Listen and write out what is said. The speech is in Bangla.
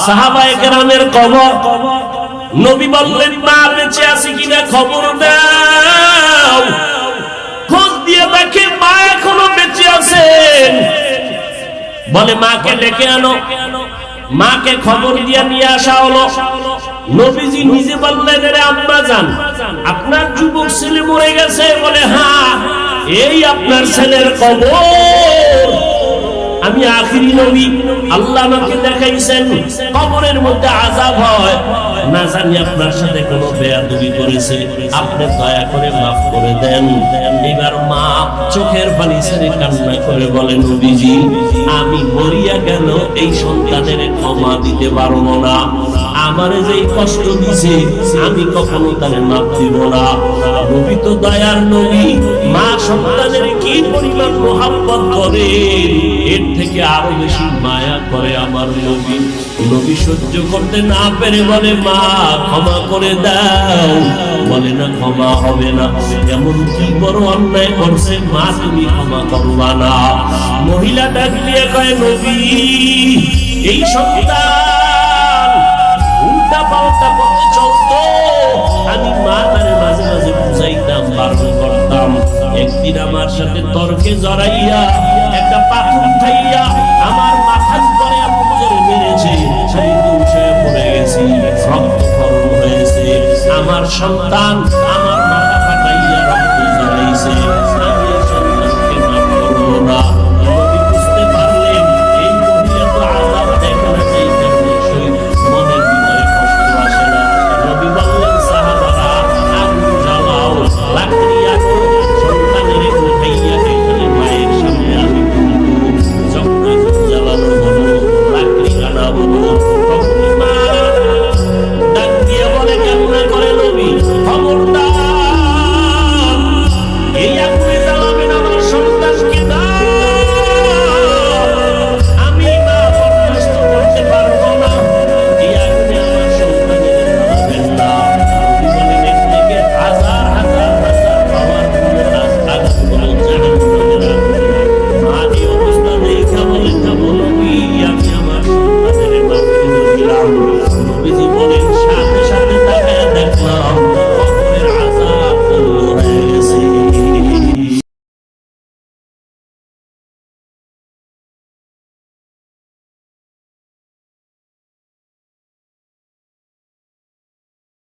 সাহাবায়ে কেরামের কবর। নবী বললেন, মা বেঁচে আছে কিনা খবর দাও। খোঁজ দিয়ে দেখে মা এখনো বেঁচে আছেন। বলে, মাকে ডেকে আনো। মাকে খবর দিয়ে নিয়ে আসা হলো। নবীজি নিজে বললেন, রে আম্মা জান, আপনার যুবক ছেলে মরে গেছে। বলে, হ্যাঁ, এই আপনার ছেলের কবর। আমি আখিরি নবী, আল্লাহ আমাকে দেখাইছেন কবরের মধ্যে আযাব হয়। না জানি আপনার সাথে কোনো বেয়াদবি করেছে, আপনি দয়া করে মাফ করে দেন। এবার মা চোখের পানি ছেড়ে কান্না করে বলে, নবীজি, আমি মরিয়া গেল এই সন্তানের ক্ষমা দিতে পারবো না। আমারে যেই কষ্ট দিছে আমি কখনো তারে মাফ দিব না। নবী তো দয়ার নবী, মা সন্তানের কি পরিমাণ মহব্বত করে, এর থেকে আরো বেশি মায়া করে আমার নবী। নবী সহ্য করতে না পেরে বলে, মা ক্ষমা করে দাও। বলে, না, ক্ষমা হবে না। এমন কি বড় অন্যায় করছে, মা তুমি ক্ষমা করবা না? মহিলা ডাক দিয়ে কয়, নবী, এই সন্তান উল্টা পাল্টা পথে চলতো, আমি মা তারে মাঝে মাঝে বুঝাইতাম, বারণ করতাম। একদিন আমার সাথে তর্কে জড়াইয়া একটা পাথর উঠাইয়া আমার মাথার উপরে এমন জোরে মেরেছে, সেই দুষে পড়ে গেছি, রক্তক্ষরণ হয়েছে। আমার সন্তান